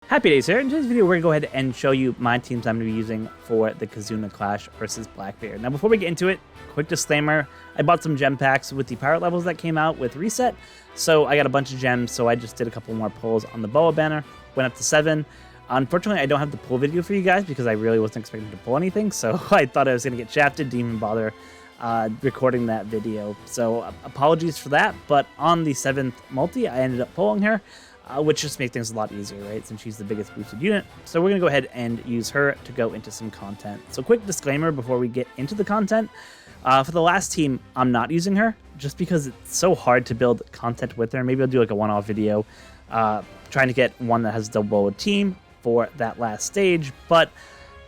HappiDaze here. In today's video, we're going to go ahead and show you my teams I'm going to be using for the Kizuna Clash versus Blackbeard. Now, before we get into it, quick disclaimer, I bought some gem packs with the pirate levels that came out with Reset, so I got a bunch of gems, so I just did a couple more pulls on the Boa banner, went up to 7. Unfortunately, I don't have the pull video for you guys because I really wasn't expecting to pull anything, so I thought I was going to get shafted, didn't even bother recording that video. So apologies for that, but on the 7th multi, I ended up pulling her. Which just makes things a lot easier, right, since she's the biggest boosted unit. So we're going to go ahead and use her to go into some content. So quick disclaimer before we get into the content. For the last team, I'm not using her, just because it's so hard to build content with her. Maybe I'll do like a one-off video trying to get one that has double a team for that last stage, but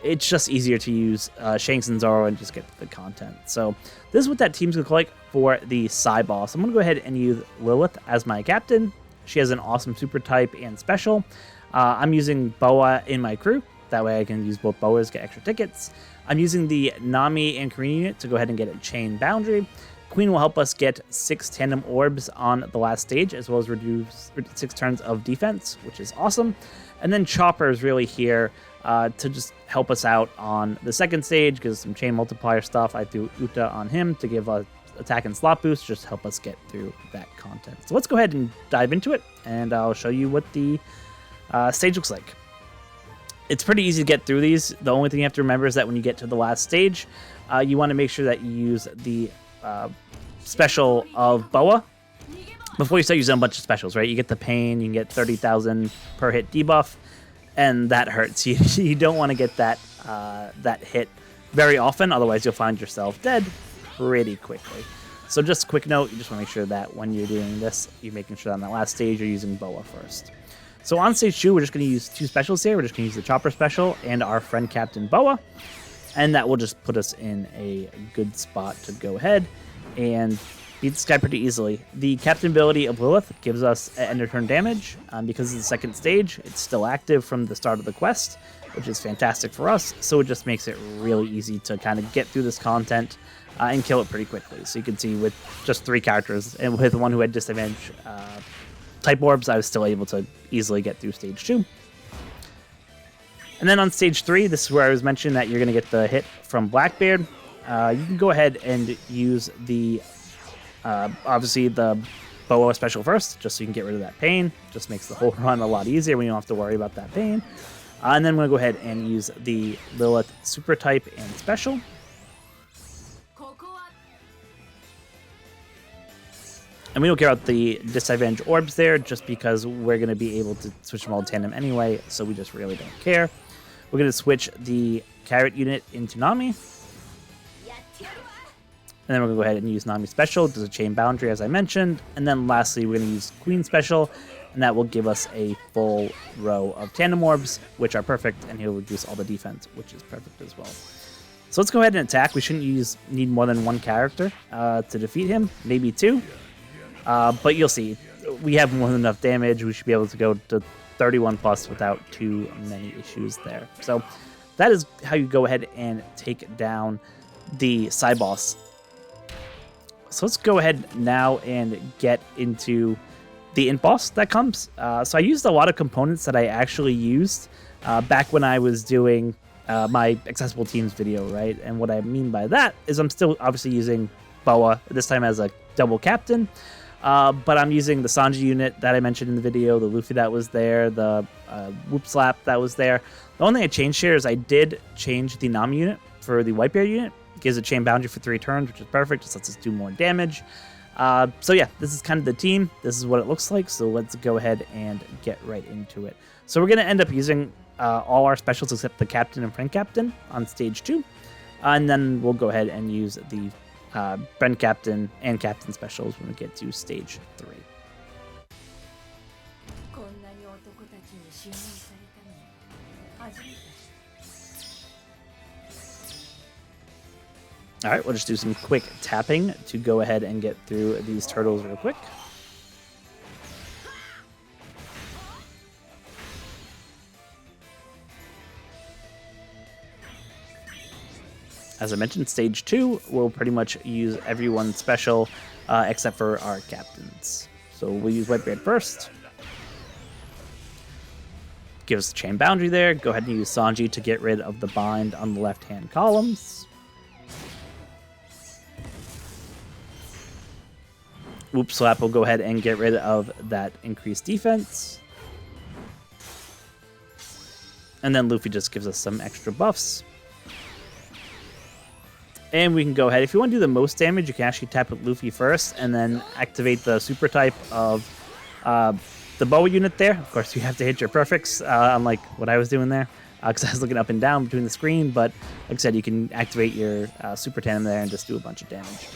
it's just easier to use Shanks and Zoro and just get the content. So this is what that team's going to look like for the PSY Boss. I'm going to go ahead and use Lilith as my captain. She has an awesome super type and special. I'm using Boa in my crew. That way I can use both Boas, get extra tickets. I'm using the Nami and Karina unit to go ahead and get a chain boundary. Queen will help us get 6 tandem orbs on the last stage, as well as reduce 6 turns of defense, which is awesome. And then Chopper is really here to just help us out on the second stage, because some chain multiplier stuff. I threw Uta on him to give a attack and slot boost, just help us get through that content. So let's go ahead and dive into it, and I'll show you what the stage looks like. It's pretty easy to get through these. The only thing you have to remember is that when you get to the last stage, you want to make sure that you use the special of Boa before you start using a bunch of specials, right? You get the pain, you can get 30,000 per hit debuff, and that hurts. You don't want to get that that hit very often, otherwise you'll find yourself dead pretty quickly. So just a quick note, you just want to make sure that when you're doing this, you're making sure that on that last stage you're using Boa first. So on stage 2, we're just going to use 2 specials here. We're just going to use the Chopper special and our friend Captain Boa, and that will just put us in a good spot to go ahead and beat this guy pretty easily. The Captain ability of Lilith gives us end of turn damage. Because it's the second stage, it's still active from the start of the quest, which is fantastic for us, so it just makes it really easy to kind of get through this content and kill it pretty quickly. So you can see with just 3 characters, and with one who had disadvantage type orbs, I was still able to easily get through stage 2. And then on stage 3, this is where I was mentioning that you're going to get the hit from Blackbeard. You can go ahead and use the, obviously the Boa special first, just so you can get rid of that pain. Just makes the whole run a lot easier when you don't have to worry about that pain. And then I'm going to go ahead and use the Lilith super type and special. And we don't care about the disadvantage orbs there, just because we're going to be able to switch them all to tandem anyway, so we just really don't care. We're going to switch the Carrot unit into Nami. And then we're going to go ahead and use Nami special, does a chain boundary as I mentioned. And then lastly, we're going to use Queen special, and that will give us a full row of tandem orbs, which are perfect, and he'll reduce all the defense, which is perfect as well. So let's go ahead and attack. We shouldn't need more than 1 character to defeat him, maybe 2. But you'll see, we have more than enough damage. We should be able to go to 31 plus without too many issues there. So that is how you go ahead and take down the PSY Boss. So let's go ahead now and get into the INT Boss that comes. So I used a lot of components that I actually used back when I was doing my accessible teams video, right? And what I mean by that is I'm still obviously using Boa, this time as a double captain. But I'm using the Sanji unit that I mentioned in the video, the Luffy that was there, the Whoop Slap that was there. The only thing I changed here is I did change the Nami unit for the Whitebeard unit. It gives a chain boundary for 3 turns, which is perfect. Just lets us do more damage. So yeah, this is kind of the team. This is what it looks like. So let's go ahead and get right into it. So we're going to end up using all our specials except the Captain and Friend Captain on stage 2. And then we'll go ahead and use the Friend Captain and Captain specials when we get to stage 3. Alright, we'll just do some quick tapping to go ahead and get through these turtles real quick. As I mentioned, stage 2, we'll pretty much use everyone's special except for our captains. So we'll use Whitebeard first. Give us a chain boundary there. Go ahead and use Sanji to get rid of the bind on the left-hand columns. Whoop Slap will go ahead and get rid of that increased defense. And then Luffy just gives us some extra buffs. And we can go ahead. If you want to do the most damage, you can actually tap with Luffy first and then activate the super type of the boa unit there. Of course, you have to hit your perfects, unlike what I was doing there, because I was looking up and down between the screen. But like I said, you can activate your super tandem there and just do a bunch of damage.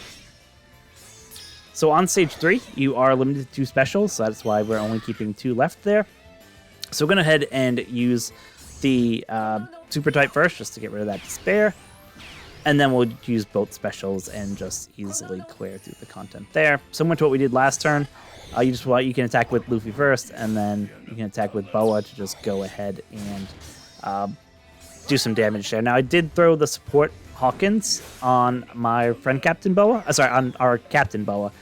So on stage 3, you are limited to 2 specials, so that's why we're only keeping 2 left there. So we're going to head and use the super type first, just to get rid of that despair. And then we'll use both specials and just easily clear through the content there. Similar to what we did last turn, you can attack with Luffy first, and then you can attack with Boa to just go ahead and do some damage there. Now, I did throw the support Hawkins on my friend Captain Boa. On our Captain Boa,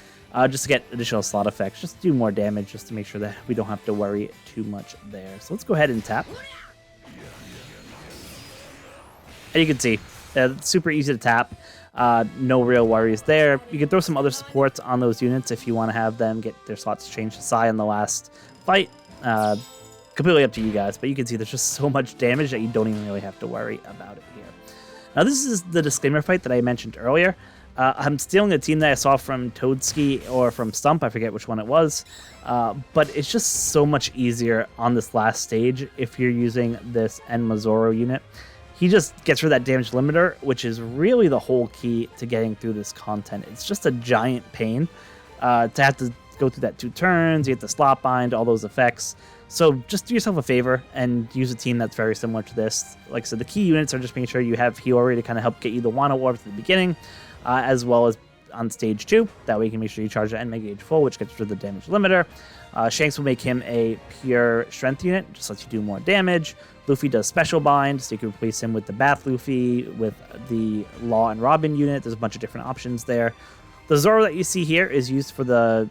just to get additional slot effects, just to do more damage, just to make sure that we don't have to worry too much there. So let's go ahead and tap. And you can see, it's super easy to tap. No real worries there. You can throw some other supports on those units if you want to have them get their slots changed to Sai in the last fight. Completely up to you guys, but you can see there's just so much damage that you don't even really have to worry about it here. Now, this is the disclaimer fight that I mentioned earlier. I'm stealing a team that I saw from Toadski or from Stump. I forget which one it was. But it's just so much easier on this last stage if you're using this Enma Zoro unit. He just gets rid of that damage limiter, which is really the whole key to getting through this content. It's just a giant pain to have to go through that 2 turns, you get the slot bind, all those effects. So just do yourself a favor and use a team that's very similar to this. Like I said, the key units are just making sure you have Hiyori to kind of help get you the Wano orbs at the beginning, as well as on stage 2. That way you can make sure you charge the end Mega Gauge full, which gets rid of the damage limiter. Shanks will make him a pure strength unit, just lets you do more damage. Luffy does special bind, so you can replace him with the Bath Luffy, with the Law and Robin unit. There's a bunch of different options there. The Zoro that you see here is used for the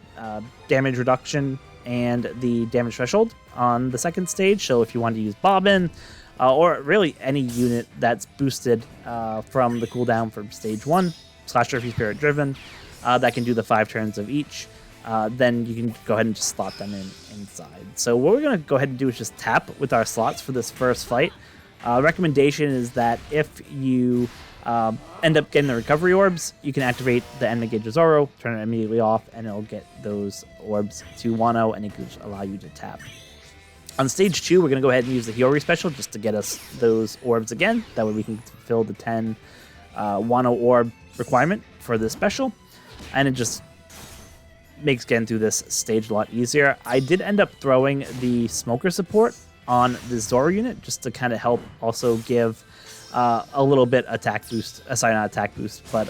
damage reduction and the damage threshold on the second stage. So if you want to use Bobbin, or really any unit that's boosted from the cooldown from stage 1, / if he's Spirit Driven, that can do the 5 turns of each. Then you can go ahead and just slot them inside. So what we're going to go ahead and do is just tap with our slots for this first fight. Recommendation is that if you end up getting the recovery orbs, you can activate the Enma Gauge Zoro, turn it immediately off, and it'll get those orbs to Wano, and it can just allow you to tap. On stage 2, we're going to go ahead and use the Hiyori special just to get us those orbs again. That way we can fulfill the 10 Wano orb requirement for this special. And it just makes getting through this stage a lot easier. I did end up throwing the Smoker support on the Zoro unit just to kind of help also give a little bit attack boost. Sorry, not attack boost, but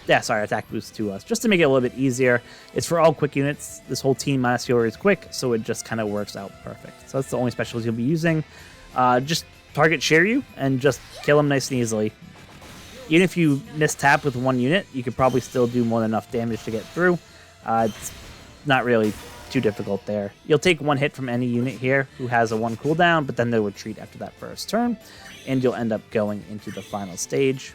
attack boost to us, just to make it a little bit easier. It's for all quick units. This whole team minus Hiyori is quick, so it just kind of works out perfect. So that's the only specials you'll be using. Just target Shiryu and just kill him nice and easily. Even if you mistap with one unit, you could probably still do more than enough damage to get through. It's not really too difficult there. You'll take 1 hit from any unit here who has a 1 cooldown, but then they'll retreat after that first turn, and you'll end up going into the final stage.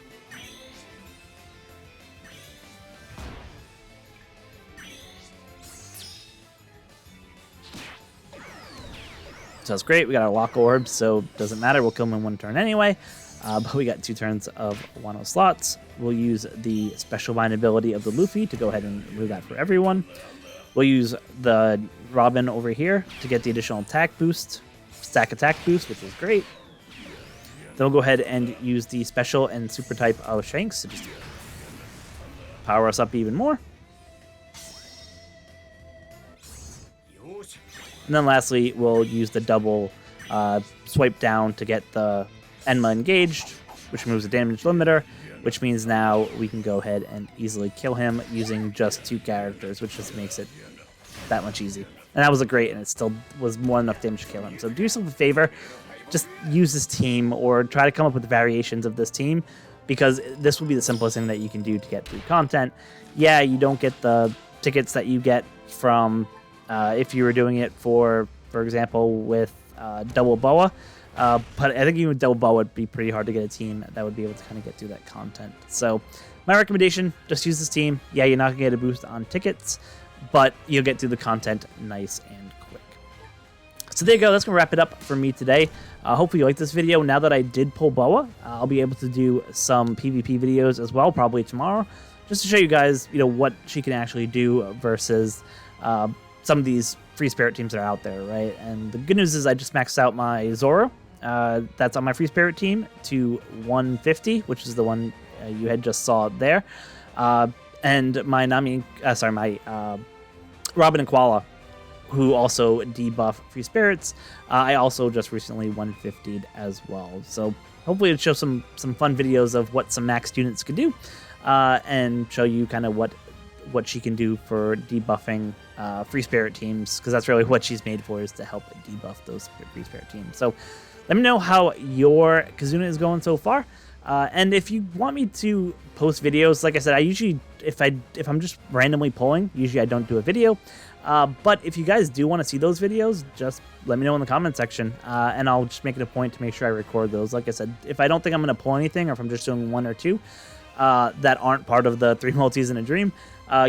So that's great. We got our lock orbs, so it doesn't matter. We'll kill them in 1 turn anyway. But we got 2 turns of Wano slots. We'll use the special bind ability of the Luffy to go ahead and remove that for everyone. We'll use the Robin over here to get the additional attack boost, stack attack boost, which is great. Then we'll go ahead and use the special and super type of Shanks to just power us up even more. And then lastly, we'll use the double swipe down to get the Enma engaged, which removes the damage limiter, which means now we can go ahead and easily kill him using just 2 characters, which just makes it that much easy. And that was great, and it still was more than enough damage to kill him. So do yourself a favor, just use this team or try to come up with variations of this team, because this will be the simplest thing that you can do to get through content. Yeah, you don't get the tickets that you get from if you were doing it for example, with double boa. But I think even with double boa, it'd be pretty hard to get a team that would be able to kind of get through that content. So my recommendation, just use this team. Yeah, you're not going to get a boost on tickets, but you'll get through the content nice and quick. So there you go. That's going to wrap it up for me today. Hopefully you like this video. Now that I did pull boa, I'll be able to do some PvP videos as well, probably tomorrow, just to show you guys, what she can actually do versus some of these free spirit teams that are out there, right? And the good news is I just maxed out my Zoro. That's on my free spirit team to 150, which is the one you had just saw there. And my my Robin and Koala, who also debuff free spirits, I also just recently 150'd as well. So hopefully it shows some fun videos of what some maxed units could do, and show you kind of what she can do for debuffing free spirit teams, because that's really what she's made for, is to help debuff those free spirit teams. So let me know how your Kizuna is going so far, and if you want me to post videos, like I said, I usually, if I'm just randomly pulling, usually I don't do a video, but if you guys do want to see those videos, just let me know in the comment section, and I'll just make it a point to make sure I record those. Like I said, if I don't think I'm going to pull anything, or if I'm just doing one or two that aren't part of the 3 multis in a dream,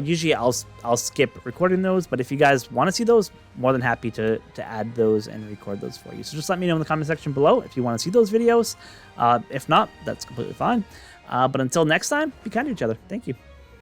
usually I'll skip recording those. But if you guys want to see those, more than happy to add those and record those for you. So just let me know in the comment section below if you want to see those videos. If not, that's completely fine. But until next time, be kind to each other. Thank you.